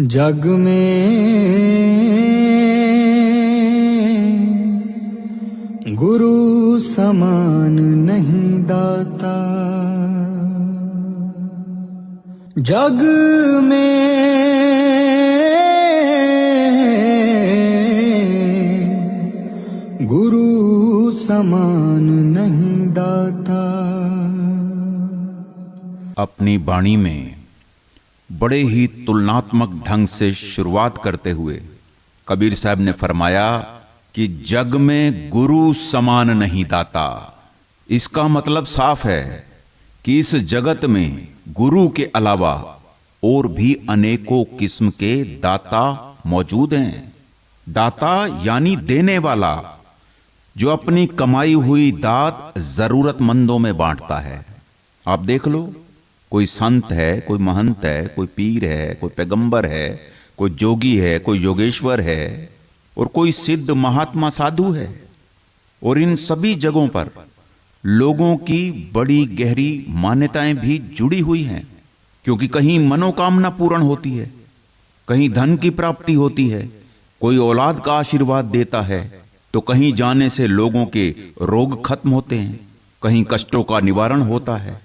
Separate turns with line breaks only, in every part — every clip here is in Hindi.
जग में गुरु समान नहीं दाता। जग में गुरु समान नहीं दाता।
अपनी वाणी में बड़े ही तुलनात्मक ढंग से शुरुआत करते हुए कबीर साहब ने फरमाया कि जग में गुरु समान नहीं दाता। इसका मतलब साफ है कि इस जगत में गुरु के अलावा और भी अनेकों किस्म के दाता मौजूद हैं। दाता यानी देने वाला, जो अपनी कमाई हुई दात जरूरतमंदों में बांटता है। आप देख लो, कोई संत है, कोई महंत है, कोई पीर है, कोई पैगंबर है, कोई जोगी है, कोई योगेश्वर है और कोई सिद्ध महात्मा साधु है। और इन सभी जगहों पर लोगों की बड़ी गहरी मान्यताएं भी जुड़ी हुई हैं, क्योंकि कहीं मनोकामना पूर्ण होती है, कहीं धन की प्राप्ति होती है, कोई औलाद का आशीर्वाद देता है, तो कहीं जाने से लोगों के रोग खत्म होते हैं, कहीं कष्टों का निवारण होता है,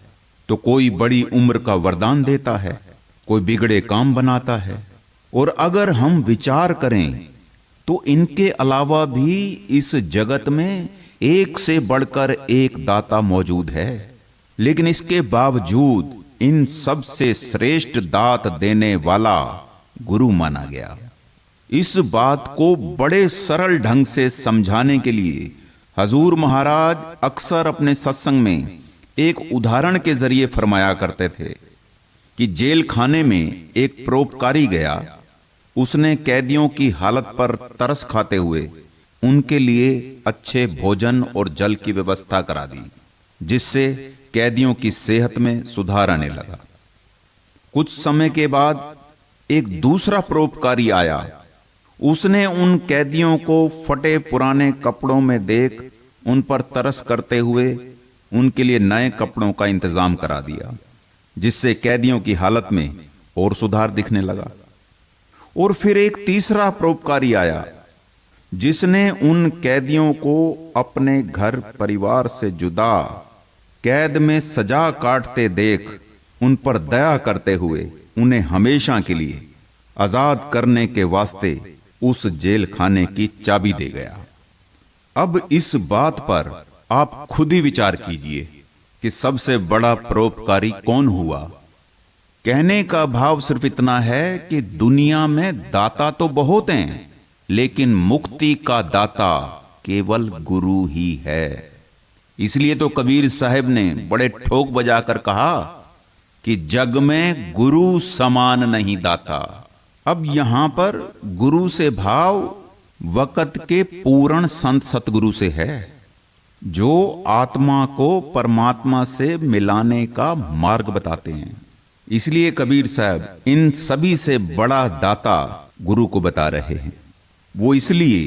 तो कोई बड़ी उम्र का वरदान देता है, कोई बिगड़े काम बनाता है। और अगर हम विचार करें तो इनके अलावा भी इस जगत में एक से बढ़कर एक दाता मौजूद है, लेकिन इसके बावजूद इन सब से श्रेष्ठ दात देने वाला गुरु माना गया। इस बात को बड़े सरल ढंग से समझाने के लिए हजूर महाराज अक्सर अपने सत्संग में एक उदाहरण के जरिए फरमाया करते थे कि जेल खाने में एक परोपकारी गया। उसने कैदियों की हालत पर तरस खाते हुए उनके लिए अच्छे भोजन और जल की व्यवस्था करा दी, जिससे कैदियों की सेहत में सुधार आने लगा। कुछ समय के बाद एक दूसरा परोपकारी आया। उसने उन कैदियों को फटे पुराने कपड़ों में देख उन पर तरस करते हुए उनके लिए नए कपड़ों का इंतजाम करा दिया, जिससे कैदियों की हालत में और सुधार दिखने लगा। और फिर एक तीसरा परोपकारी आया, जिसने उन कैदियों को अपने घर परिवार से जुदा कैद में सजा काटते देख उन पर दया करते हुए उन्हें हमेशा के लिए आजाद करने के वास्ते उस जेल खाने की चाबी दे गया। अब इस बात पर आप खुद ही विचार कीजिए कि सबसे बड़ा परोपकारी कौन हुआ। कहने का भाव सिर्फ इतना है कि दुनिया में दाता तो बहुत हैं, लेकिन मुक्ति का दाता केवल गुरु ही है। इसलिए तो कबीर साहब ने बड़े ठोक बजाकर कहा कि जग में गुरु समान नहीं दाता। अब यहां पर गुरु से भाव वक़्त के पूर्ण संत सतगुरु से है, जो आत्मा को परमात्मा से मिलाने का मार्ग बताते हैं। इसलिए कबीर साहब इन सभी से बड़ा दाता गुरु को बता रहे हैं। वो इसलिए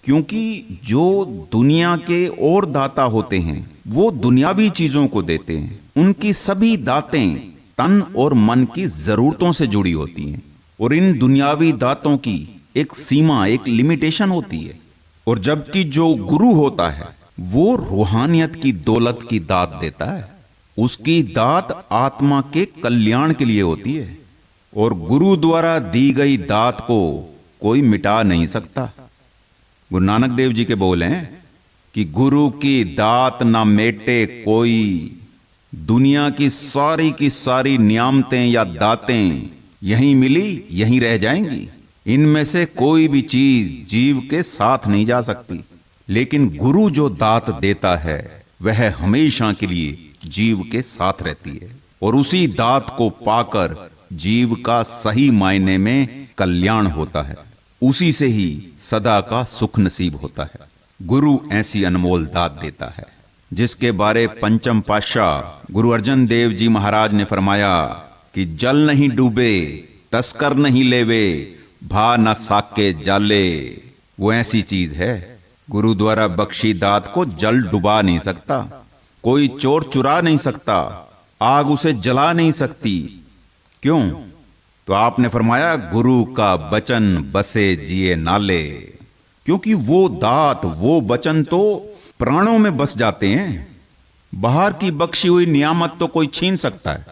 क्योंकि जो दुनिया के और दाता होते हैं वो दुनियावी चीजों को देते हैं। उनकी सभी दातें तन और मन की जरूरतों से जुड़ी होती हैं, और इन दुनियावी दातों की एक सीमा, एक लिमिटेशन होती है। और जबकि जो गुरु होता है वो रूहानियत की दौलत की दात देता है। उसकी दात आत्मा के कल्याण के लिए होती है, और गुरु द्वारा दी गई दात को कोई मिटा नहीं सकता। गुरु नानक देव जी के बोल हैं कि गुरु की दात ना मेटे कोई, दुनिया की सारी नियामतें या दातें यहीं मिली यहीं रह जाएंगी। इनमें से कोई भी चीज जीव के साथ नहीं जा सकती, लेकिन गुरु जो दात देता है वह हमेशा के लिए जीव के साथ रहती है, और उसी दात को पाकर जीव का सही मायने में कल्याण होता है। उसी से ही सदा का सुख नसीब होता है। गुरु ऐसी अनमोल दात देता है, जिसके बारे पंचम पातशाह गुरु अर्जन देव जी महाराज ने फरमाया कि जल नहीं डूबे तस्कर नहीं लेवे, भा न साके जाले। वो ऐसी चीज है, गुरु द्वारा बख्शी दात को जल डुबा नहीं सकता, कोई चोर चुरा नहीं सकता, आग उसे जला नहीं सकती। क्यों? तो आपने फरमाया गुरु का बचन बसे जिए नाले, क्योंकि वो दात वो बचन तो प्राणों में बस जाते हैं। बाहर की बख्शी हुई नियामत तो कोई छीन सकता है,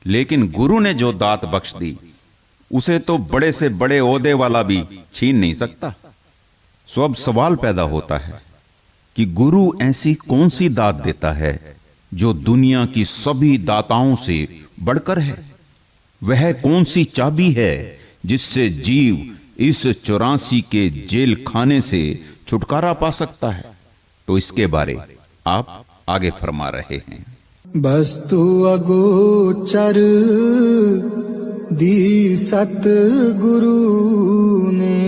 लेकिन गुरु ने जो दात बख्श दी उसे तो बड़े से बड़े ओहदे वाला भी छीन नहीं सकता। सो अब सवाल पैदा होता है कि गुरु ऐसी कौन सी दात देता है जो दुनिया की सभी दाताओं से बढ़कर है? वह कौन सी चाबी है जिससे जीव इस 84 के जेल खाने से छुटकारा पा सकता है? तो इसके बारे आप आगे फरमा रहे हैं।
वस्तु अगोचर दी सतगुरु ने,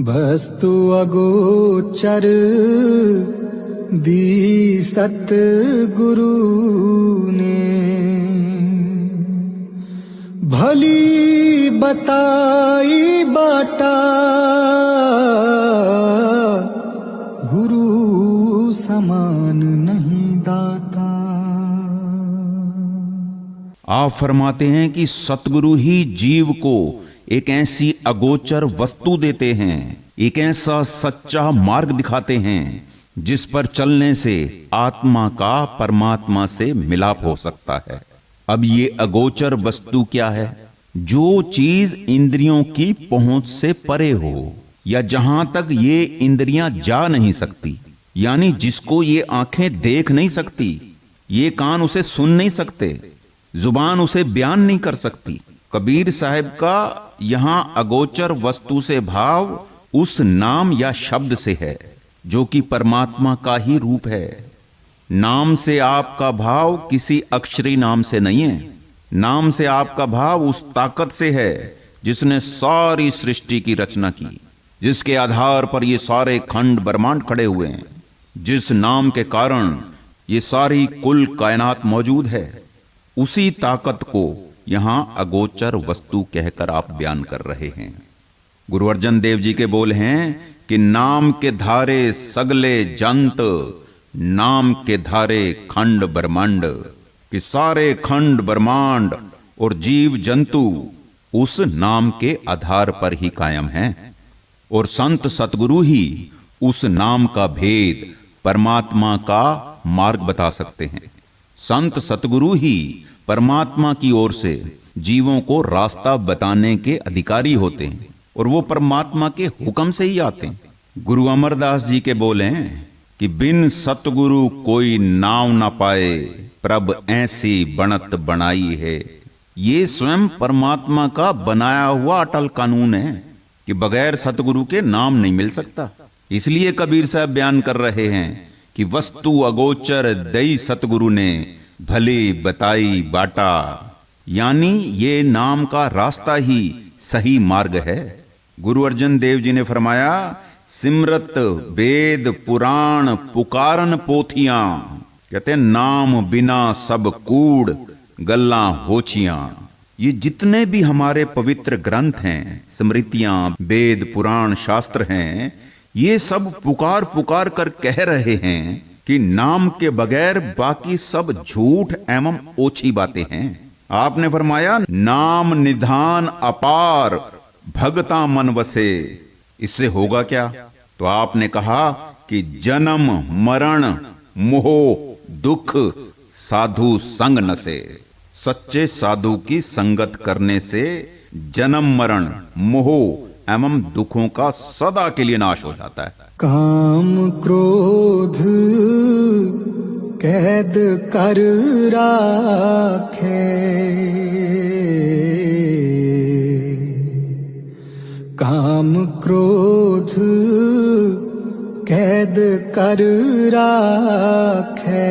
वस्तु अगोचर दी सतगुरु ने, भली बताई बाटा गुरु समान नहीं दाता।
आप फरमाते हैं कि सतगुरु ही जीव को एक ऐसी अगोचर वस्तु देते हैं, एक ऐसा सच्चा मार्ग दिखाते हैं जिस पर चलने से आत्मा का परमात्मा से मिलाप हो सकता है। अब ये अगोचर वस्तु क्या है? जो चीज इंद्रियों की पहुंच से परे हो, या जहां तक ये इंद्रियां जा नहीं सकती, यानी जिसको ये आंखें देख नहीं सकती, ये कान उसे सुन नहीं सकते, जुबान उसे बयान नहीं कर सकती। कबीर साहब का यहां अगोचर वस्तु से भाव उस नाम या शब्द से है जो कि परमात्मा का ही रूप है। नाम से आपका भाव किसी अक्षरी नाम से नहीं है। नाम से आपका भाव उस ताकत से है जिसने सारी सृष्टि की रचना की, जिसके आधार पर ये सारे खंड ब्रह्मांड खड़े हुए हैं, जिस नाम के कारण ये सारी कुल कायनात मौजूद है। उसी ताकत को यहां अगोचर वस्तु कहकर आप बयान कर रहे हैं। गुरु अर्जन देव जी के बोल हैं कि नाम के धारे सगले जंत, नाम के धारे खंड ब्रह्मांड, कि सारे खंड ब्रह्मांड और जीव जंतु उस नाम के आधार पर ही कायम हैं, और संत सतगुरु ही उस नाम का भेद, परमात्मा का मार्ग बता सकते हैं। संत सतगुरु ही परमात्मा की ओर से जीवों को रास्ता बताने के अधिकारी होते हैं, और वो परमात्मा के हुक्म से ही आते हैं। गुरु अमरदास जी के बोले हैं कि बिन सतगुरु कोई नाव ना पाए, प्रभ ऐसी बनत बनाई है। ये स्वयं परमात्मा का बनाया हुआ अटल कानून है कि बगैर सतगुरु के नाम नहीं मिल सकता। इसलिए कबीर साहब बयान कर रहे हैं कि वस्तु अगोचर दई सतगुरु ने, भली बताई बाटा, यानी ये नाम का रास्ता ही सही मार्ग है। गुरु अर्जन देव जी ने फरमाया, सिमरत वेद पुराण पुकारन पोथियां, कहते हैं नाम बिना सब कूड़ गल्ला होचियां। ये जितने भी हमारे पवित्र ग्रंथ हैं, स्मृतियां, वेद पुराण शास्त्र हैं, ये सब पुकार पुकार कर कह रहे हैं कि नाम के बगैर बाकी सब झूठ एवं ओछी बातें हैं। आपने फरमाया, नाम निधान अपार भगता मन वसे। इससे होगा क्या? तो आपने कहा कि जन्म मरण मोह दुख साधु संग नसे। सच्चे साधु की संगत करने से जन्म मरण मोह एवं दुखों का सदा के लिए नाश हो जाता है।
काम क्रोध कैद कर राखे, काम क्रोध कैद कर राखे,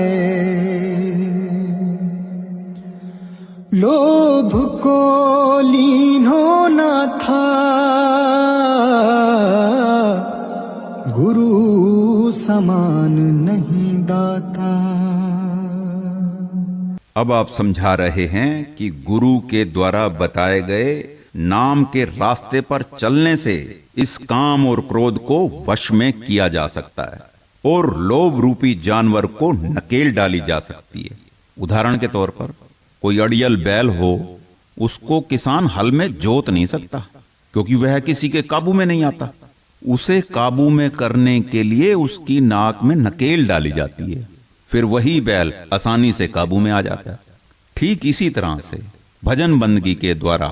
लोभ को लीनो न था गुरु समान नहीं दाता।
अब आप समझा रहे हैं कि गुरु के द्वारा बताए गए नाम के रास्ते पर चलने से इस काम और क्रोध को वश में किया जा सकता है और लोभ रूपी जानवर को नकेल डाली जा सकती है। उदाहरण के तौर पर कोई अड़ियल बैल हो, उसको किसान हल में जोत नहीं सकता, क्योंकि वह किसी के काबू में नहीं आता। उसे काबू में करने के लिए उसकी नाक में नकेल डाली जाती है, फिर वही बैल आसानी से काबू में आ जाता है। ठीक इसी तरह से भजन बंदगी के द्वारा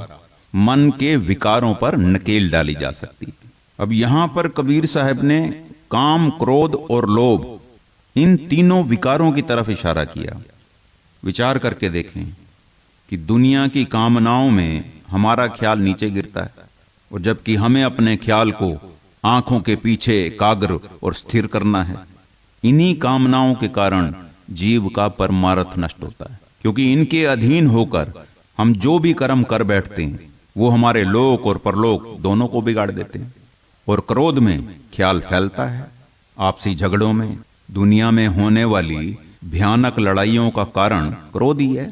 मन के विकारों पर नकेल डाली जा सकती है। अब यहां पर कबीर साहब ने काम, क्रोध और लोभ, इन तीनों विकारों की तरफ इशारा किया। विचार करके देखें कि दुनिया की कामनाओं में हमारा ख्याल नीचे गिरता है, और जबकि हमें अपने ख्याल को आंखों के पीछे एकाग्र और स्थिर करना है। इन्हीं कामनाओं के कारण जीव का परमार्थ नष्ट होता है, क्योंकि इनके अधीन होकर हम जो भी कर्म कर बैठते हैं वो हमारे लोक और परलोक दोनों को बिगाड़ देते हैं। और क्रोध में ख्याल फैलता है। आपसी झगड़ों में, दुनिया में होने वाली भयानक लड़ाइयों का कारण क्रोध ही है।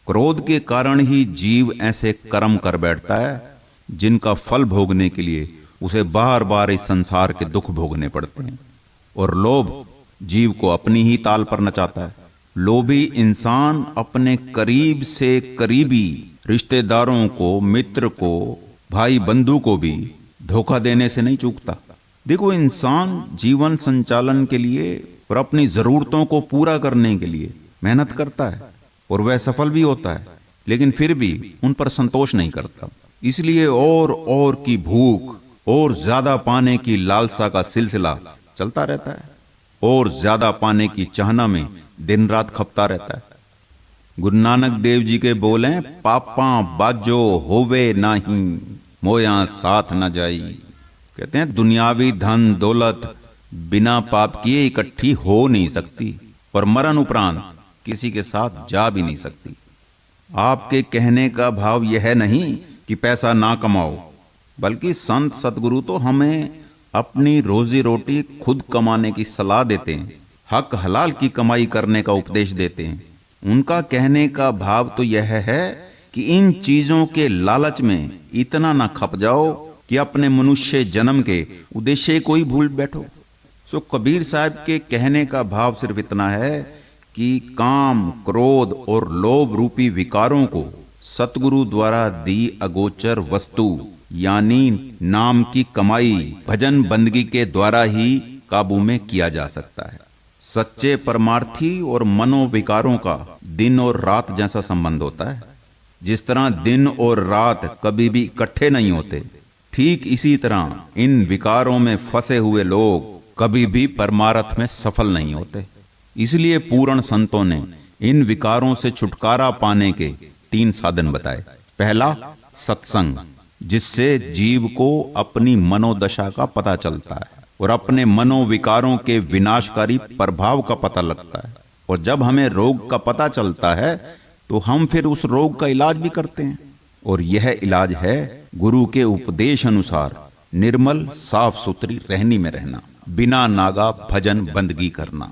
क्रोध के कारण ही जीव ऐसे कर्म कर बैठता है जिनका फल भोगने के लिए उसे बार बार इस संसार के दुख भोगने पड़ते हैं। और लोभ जीव को अपनी ही ताल पर नचाता है। लोभी इंसान अपने करीब से करीबी रिश्तेदारों को, मित्र को, भाई बंधु को भी धोखा देने से नहीं चूकता। देखो, इंसान जीवन संचालन के लिए और अपनी जरूरतों को पूरा करने के लिए मेहनत करता है और वह सफल भी होता है, लेकिन फिर भी उन पर संतोष नहीं करता। इसलिए और की भूख और ज्यादा पाने की लालसा का सिलसिला चलता रहता है, और ज्यादा पाने की चाहना में दिन रात खपता रहता है। गुरु नानक देव जी के बोले, पापा बाजो होवे नाही, मोया साथ न जाई। कहते हैं दुनियावी धन दौलत बिना पाप किए इकट्ठी हो नहीं सकती, और मरण उपरांत किसी के साथ जा भी नहीं सकती। आपके कहने का भाव यह नहीं कि पैसा ना कमाओ, बल्कि संत सतगुरु तो हमें अपनी रोजी रोटी खुद कमाने की सलाह देते हैं, हक हलाल की कमाई करने का उपदेश देते हैं। उनका कहने का भाव तो यह है कि इन चीजों के लालच में इतना ना खप जाओ कि अपने मनुष्य जन्म के उद्देश्य को ही भूल बैठो। सो कबीर साहब के कहने का भाव सिर्फ इतना है कि काम, क्रोध और लोभ रूपी विकारों को सतगुरु द्वारा दी अगोचर वस्तु यानी नाम की कमाई, भजन बंदगी के द्वारा ही काबू में किया जा सकता है। सच्चे परमार्थी और मनोविकारों का दिन और रात जैसा संबंध होता है। जिस तरह दिन और रात कभी भी इकट्ठे नहीं होते, ठीक इसी तरह इन विकारों में फंसे हुए लोग कभी भी परमार्थ में सफल नहीं होते। इसलिए पूर्ण संतों ने इन विकारों से छुटकारा पाने के 3 साधन बताए। पहला, सत्संग, जिससे जीव को अपनी मनोदशा का पता चलता है और अपने मनोविकारों के विनाशकारी प्रभाव का पता लगता है। और जब हमें रोग का पता चलता है तो हम फिर उस रोग का इलाज भी करते हैं, और यह इलाज है गुरु के उपदेश अनुसार निर्मल साफ सुथरी रहनी में रहना, बिना नागा भजन बंदगी करना।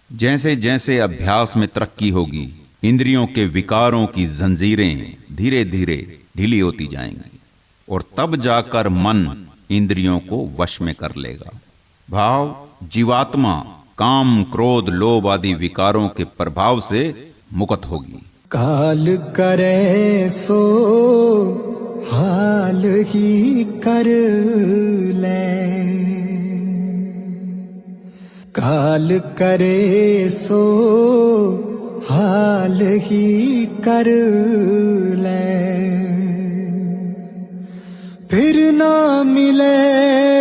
जैसे जैसे अभ्यास में तरक्की होगी, इंद्रियों के विकारों की जंजीरें धीरे धीरे ढीली होती जाएंगी, और तब जाकर मन इंद्रियों को वश में कर लेगा। भाव, जीवात्मा काम, क्रोध, लोभ आदि विकारों के प्रभाव से मुक्त होगी।
काल करे सो हाल ही कर ले, काल करे सो हाल ही कर ले, फिर ना मिले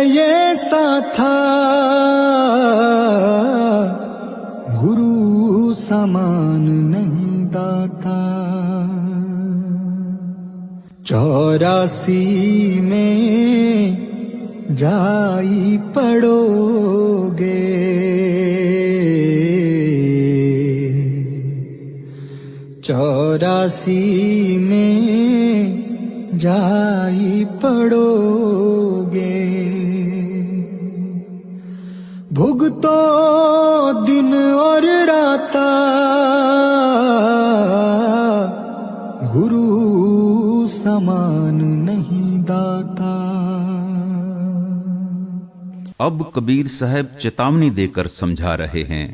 ये साथा गुरु समान नहीं दाता। 84 में जाई पड़ोगे, 84 में जाई पड़ोगे। भुगतो दिन और राता गुरु समान नहीं दाता।
अब कबीर साहब चेतावनी देकर समझा रहे हैं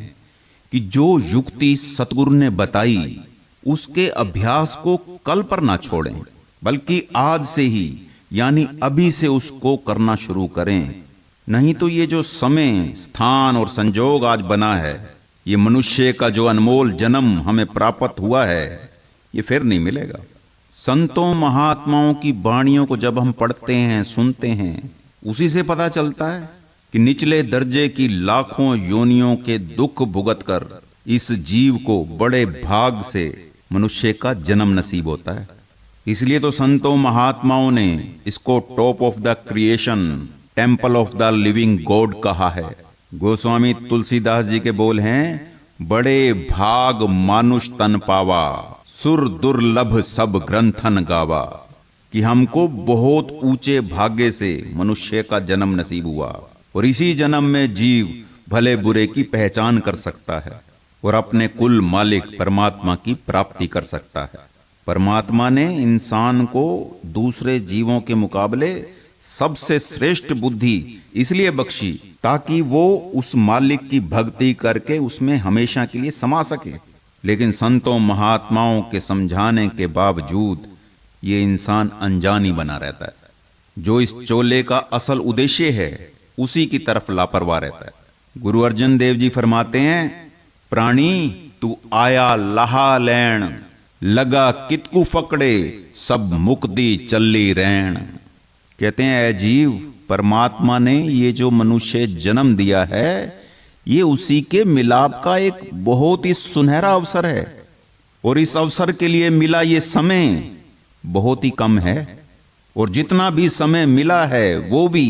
कि जो युक्ति सतगुरु ने बताई उसके अभ्यास को कल पर ना छोड़ें, बल्कि आज से ही यानी अभी से उसको करना शुरू करें। नहीं तो ये जो समय, स्थान और संजोग आज बना है, ये मनुष्य का जो अनमोल जन्म हमें प्राप्त हुआ है, ये फिर नहीं मिलेगा। संतों महात्माओं की वाणियों को जब हम पढ़ते हैं, सुनते हैं, उसी से पता चलता है कि निचले दर्जे की लाखों योनियों के दुख भुगत कर इस जीव को बड़े भाग से मनुष्य का जन्म नसीब होता है। इसलिए तो संतों महात्माओं ने इसको top of the creation, temple of the living God कहा है। गोस्वामी तुलसीदास जी के बोल हैं, बड़े भाग मानुष तन पावा, सुर दुर्लभ सब ग्रंथन गावा, कि हमको बहुत ऊंचे भाग्य से मनुष्य का जन्म नसीब हुआ और इसी जन्म में जीव भले बुरे की पहचान कर सकता है और अपने कुल मालिक परमात्मा की प्राप्ति कर सकता है। परमात्मा ने इंसान को दूसरे जीवों के मुकाबले सबसे श्रेष्ठ बुद्धि इसलिए बख्शी ताकि वो उस मालिक की भक्ति करके उसमें हमेशा के लिए समा सके। लेकिन संतों महात्माओं के समझाने के बावजूद ये इंसान अनजान ही बना रहता है। जो इस चोले का असल उद्देश्य है उसी की तरफ लापरवाह रहता है। गुरु अर्जन देव जी फरमाते हैं, प्राणी तू आया लहा लैण, लगा कितकू फकड़े सब मुक्ति चली रैण। कहते हैं, ऐ जीव, परमात्मा ने ये जो मनुष्य जन्म दिया है, ये उसी के मिलाप का एक बहुत ही सुनहरा अवसर है और इस अवसर के लिए मिला ये समय बहुत ही कम है और जितना भी समय मिला है वो भी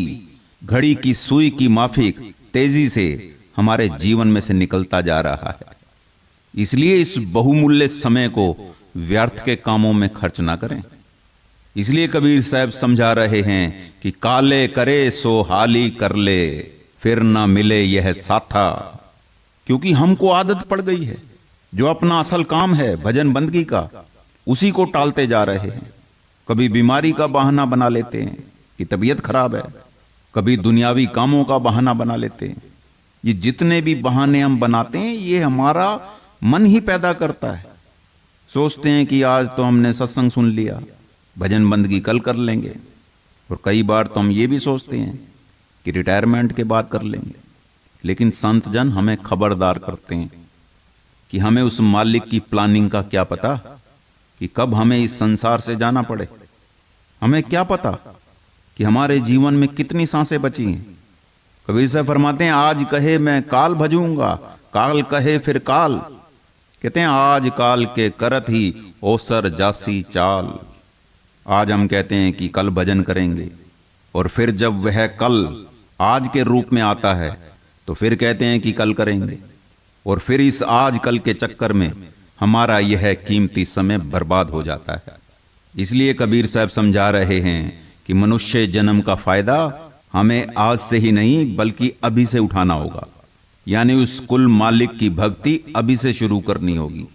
घड़ी की सुई की माफिक तेजी से हमारे जीवन में से निकलता जा रहा है। इसलिए इस बहुमूल्य समय को व्यर्थ के कामों में खर्च ना करें। इसलिए कबीर साहब समझा रहे हैं कि काले करे सो हाली कर ले, फिर ना मिले यह साथा। क्योंकि हमको आदत पड़ गई है, जो अपना असल काम है भजन बंदगी का, उसी को टालते जा रहे हैं। कभी बीमारी का बहाना बना लेते हैं कि तबीयत खराब है, कभी दुनियावी कामों का बहाना बना लेते हैं। ये जितने भी बहाने हम बनाते हैं, ये हमारा मन ही पैदा करता है। सोचते हैं कि आज तो हमने सत्संग सुन लिया, भजन बंदगी कल कर लेंगे, और कई बार तो हम ये भी सोचते हैं कि रिटायरमेंट के बाद कर लेंगे। लेकिन संत जन हमें खबरदार करते हैं कि हमें उस मालिक की प्लानिंग का क्या पता कि कब हमें इस संसार से जाना पड़े। हमें क्या पता कि हमारे जीवन में कितनी सांसें बची हैं। कबीर साहब फरमाते हैं, आज कहे मैं काल भजूंगा, काल कहे फिर काल। कहते हैं, आज काल के करत ही ओसर जासी चाल। आज हम कहते हैं कि कल भजन करेंगे, और फिर जब वह कल आज के रूप में आता है तो फिर कहते हैं कि कल करेंगे, और फिर इस आज कल के चक्कर में हमारा यह कीमती समय बर्बाद हो जाता है। इसलिए कबीर साहब समझा रहे हैं कि मनुष्य जन्म का फायदा हमें आज से ही नहीं बल्कि अभी से उठाना होगा। यानी उस कुल मालिक की भक्ति अभी से शुरू करनी होगी।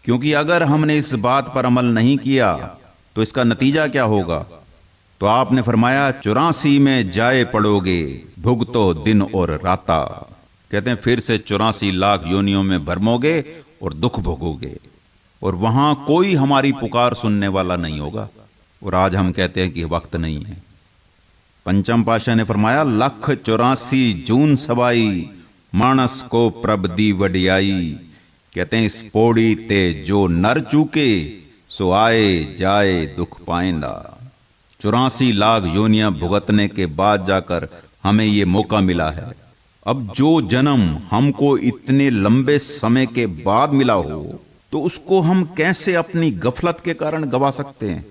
क्योंकि अगर हमने इस बात पर अमल नहीं किया तो इसका नतीजा क्या होगा? तो आपने फरमाया, 84 में जाए पड़ोगे, भुगतो दिन और राता। कहते हैं, फिर से 84 लाख योनियों में भरमोगे और दुख भोगोगे, और वहां कोई हमारी पुकार सुनने वाला नहीं होगा। और आज हम कहते हैं कि वक्त नहीं है। पंचम पाशाह ने फरमाया, 184 जून सवाई, मानस को प्रबदी वडियाई। कहते हैं, इस पौड़ी ते जो नर चूके, सो आए जाए दुख पाएंदा। 84 लाख योनियां भुगतने के बाद जाकर हमें ये मौका मिला है। अब जो जन्म हमको इतने लंबे समय के बाद मिला हो, तो उसको हम कैसे अपनी गफलत के कारण गवा सकते हैं?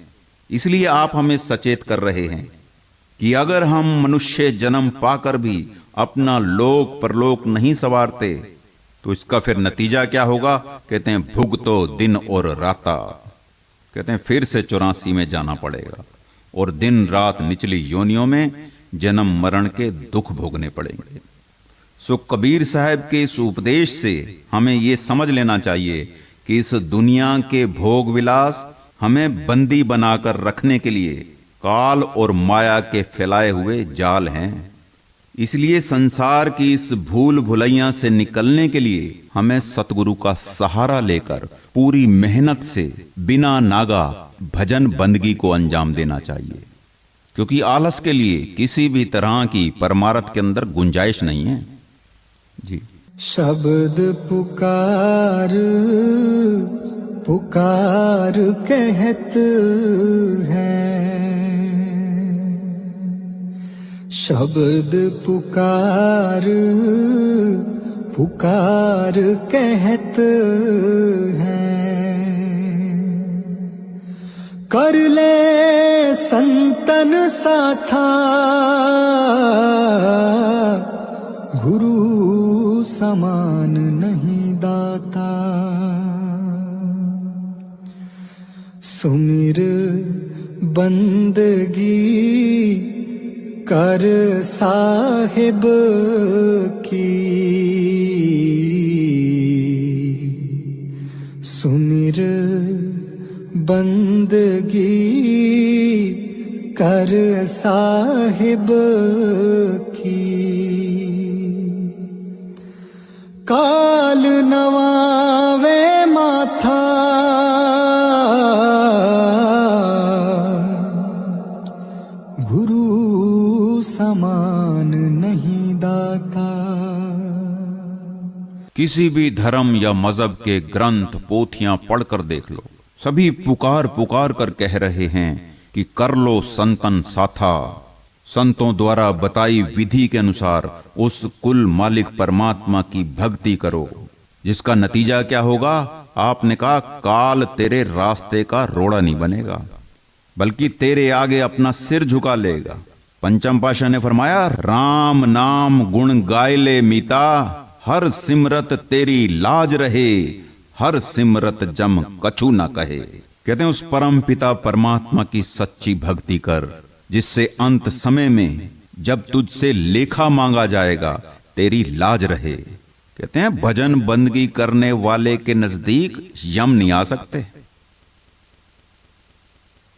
इसलिए आप हमें सचेत कर रहे हैं कि अगर हम मनुष्य जन्म पाकर भी अपना लोक परलोक नहीं संवारते तो इसका फिर नतीजा क्या होगा? कहते हैं, भुगतो दिन और राता। कहते हैं, फिर से 84 में जाना पड़ेगा और दिन रात निचली योनियों में जन्म मरण के दुख भोगने पड़ेंगे। सो कबीर साहब के इस उपदेश से हमें यह समझ लेना चाहिए कि इस दुनिया के भोग विलास हमें बंदी बनाकर रखने के लिए काल और माया के फैलाए हुए जाल हैं। इसलिए संसार की इस भूल भुलैया से निकलने के लिए हमें सतगुरु का सहारा लेकर पूरी मेहनत से बिना नागा भजन बंदगी को अंजाम देना चाहिए, क्योंकि आलस के लिए किसी भी तरह की परमार्थ के अंदर गुंजाइश नहीं है जी।
शब्द पुकार पुकार कहत है, शब्द पुकार पुकार कहत है। कर ले संतन साथा गुरु समान नहीं दाता। सुमिर बंदगी कर साहिब की, सुमिर बंदगी कर साहिब की। काल नवावे माथा गुरु समान नहीं दाता।
किसी भी धर्म या मजहब के ग्रंथ पोथियां पढ़कर देख लो, सभी पुकार पुकार कर कह रहे हैं कि कर लो संतन साथा। संतों द्वारा बताई विधि के अनुसार उस कुल मालिक परमात्मा की भक्ति करो, जिसका नतीजा क्या होगा? आपने कहा काल तेरे रास्ते का रोड़ा नहीं बनेगा, बल्कि तेरे आगे अपना सिर झुका लेगा। पंचम पाशाह ने फरमाया, राम नाम गुण गाय ले मीता, हर सिमरत तेरी लाज रहे, हर सिमरत जम कछु ना कहे। कहते हैं उस परम पिता परमात्मा की सच्ची भक्ति कर, जिससे अंत समय में जब तुझसे लेखा मांगा जाएगा तेरी लाज रहे। कहते हैं भजन बंदगी करने वाले के नजदीक यम नहीं आ सकते।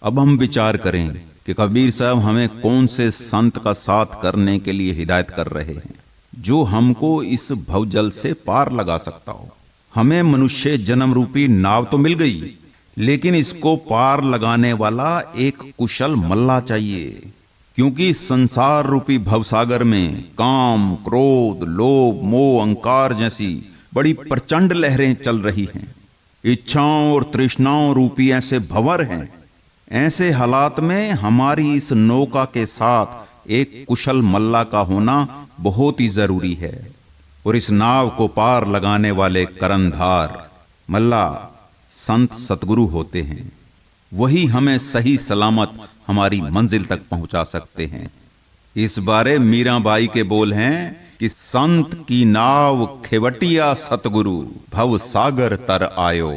अब हम विचार करें कि कबीर साहब हमें कौन से संत का साथ करने के लिए हिदायत कर रहे हैं, जो हमको इस भवजल से पार लगा सकता हो। हमें मनुष्य जन्म रूपी नाव तो मिल गई, लेकिन इसको पार लगाने वाला एक कुशल मल्ला चाहिए, क्योंकि संसार रूपी भवसागर में काम, क्रोध, लोभ, मोह, अहंकार जैसी बड़ी प्रचंड लहरें चल रही हैं। इच्छाओं और तृष्णाओं रूपी ऐसे भंवर हैं। ऐसे हालात में हमारी इस नौका के साथ एक कुशल मल्ला का होना बहुत ही जरूरी है। और इस नाव को पार लगाने वाले करंधार मल्ला संत सतगुरु होते हैं। वही हमें सही सलामत हमारी मंजिल तक पहुंचा सकते हैं। इस बारे मीराबाई के बोल हैं कि संत की नाव खेवटिया सतगुरु भव सागर तर आयो।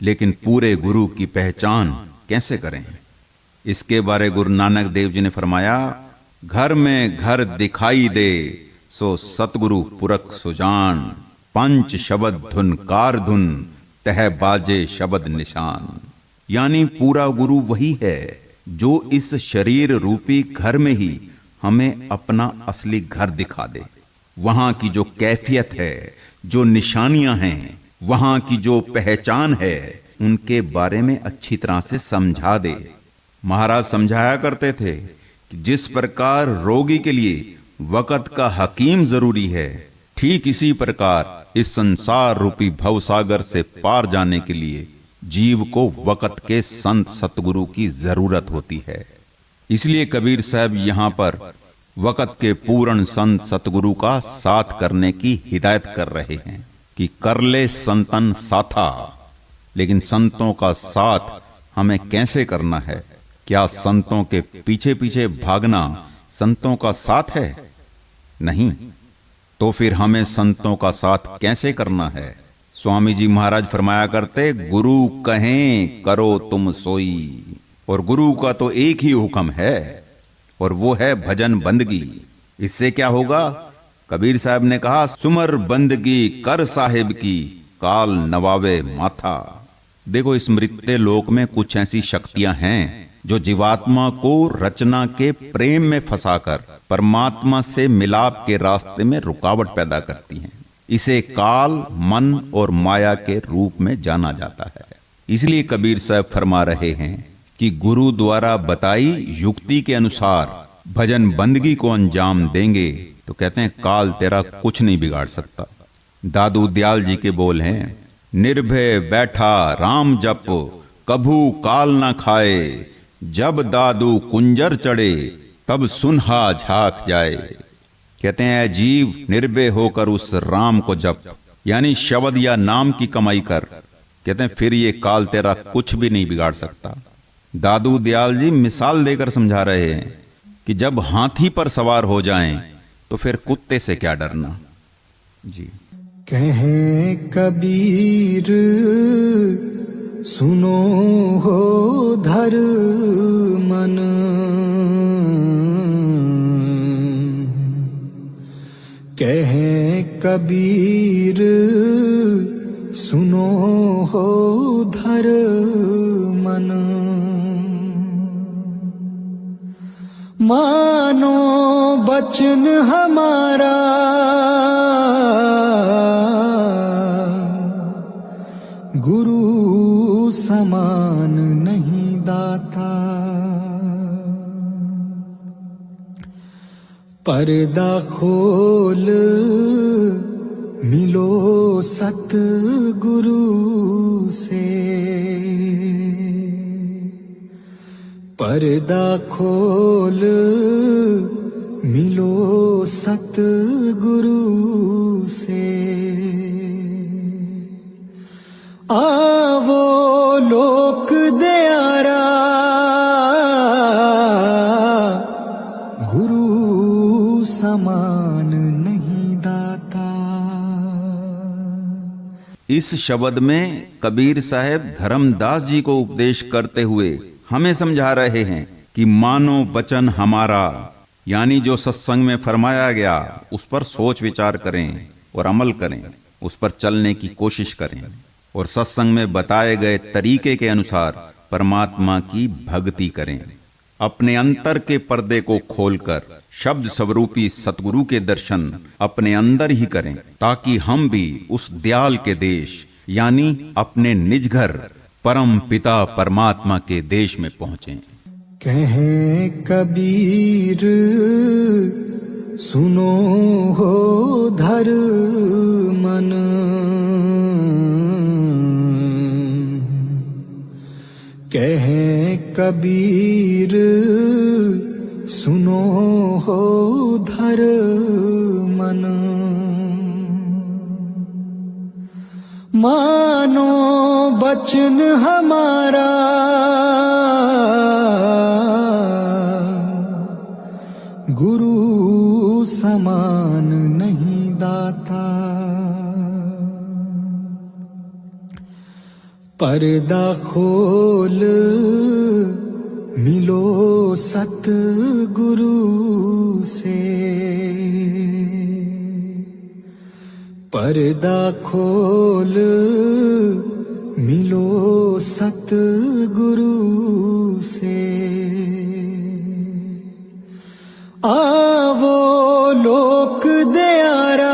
लेकिन पूरे गुरु की पहचान कैसे करें? इसके बारे गुरु नानक देव जी ने फरमाया, घर में घर दिखाई दे सो सतगुरु पुरख सुजान, पंच शब्द धुन कार धुन तह बाजे शब्द निशान। यानी पूरा गुरु वही है जो इस शरीर रूपी घर में ही हमें अपना असली घर दिखा दे। वहां की जो कैफियत है, जो निशानियां हैं, वहां की जो पहचान है, उनके बारे में अच्छी तरह से समझा दे। महाराज समझाया करते थे कि जिस प्रकार रोगी के लिए वक़्त का हकीम जरूरी है, ठीक इसी प्रकार इस संसार रूपी भवसागर से पार जाने के लिए जीव को वक़्त के संत सतगुरु की जरूरत होती है। इसलिए कबीर साहब यहाँ पर वक़्त के पूर्ण संत सतगुरु का साथ करने की हिदायत कर रहे हैं कि कर ले संतन साथा। लेकिन संतों का साथ हमें कैसे करना है? क्या संतों के पीछे पीछे भागना संतों का साथ है? नहीं। तो फिर हमें संतों का साथ कैसे करना है? स्वामी जी महाराज फरमाया करते, गुरु कहें करो तुम सोई। और गुरु का तो एक ही हुक्म है, और वो है भजन बंदगी। इससे क्या होगा? कबीर साहब ने कहा, सुमर बंदगी कर साहिब की, काल नवावे माथा। देखो, इस मृत्यु लोक में कुछ ऐसी शक्तियां हैं जो जीवात्मा को रचना के प्रेम में फंसाकर परमात्मा से मिलाप के रास्ते में रुकावट पैदा करती हैं। इसे काल, मन और माया के रूप में जाना जाता है। इसलिए कबीर साहब फरमा रहे हैं कि गुरु द्वारा बताई युक्ति के अनुसार भजन बंदगी को अंजाम देंगे तो कहते हैं काल तेरा कुछ नहीं बिगाड़ सकता। दादू दयाल जी के बोल हैं, निर्भय बैठा राम जप कभू काल ना खाए, जब दादू कुंजर चढ़े तब सुनहा झाक जाए। कहते हैं जीव निर्भय होकर उस राम को जप, यानी शब्द या नाम की कमाई कर। कहते हैं फिर ये काल तेरा कुछ भी नहीं बिगाड़ सकता। दादू दयाल जी मिसाल देकर समझा रहे हैं कि जब हाथी पर सवार हो जाएं तो फिर कुत्ते से क्या डरना। जी
कहे कबीर सुनो हो धर मन, कहे कबीर सुनो हो धर मन, मानो बचन हमारा गुरु समान नहीं दाता, पर्दा खोल मिलो सत गुरु से, पर्दा खोल मिलो सत गुरु से, आवो लोक दयारा गुरु समान नहीं दाता।
इस शब्द में कबीर साहब धर्मदास जी को उपदेश करते हुए हमें समझा रहे हैं कि मानो बचन हमारा, यानी जो सत्संग में फरमाया गया उस पर सोच विचार करें और अमल करें, उस पर चलने की कोशिश करें और सत्संग में बताए गए तरीके के अनुसार परमात्मा की भक्ति करें। अपने अंतर के पर्दे को खोलकर शब्द स्वरूपी सतगुरु के दर्शन अपने अंदर ही करें, ताकि हम भी उस दयाल के देश यानी अपने निज घर परम पिता परमात्मा के देश में पहुंचें।
कहे कबीर सुनो हो धर मन, कहे कबीर सुनो हो धर मन, मानो बचन हमारा गुरु समान नहीं दाता, पर्दा खोल मिलो सत गुरु से, पर्दा खोल मिलो सत गुरु से, आवो लोक दयारा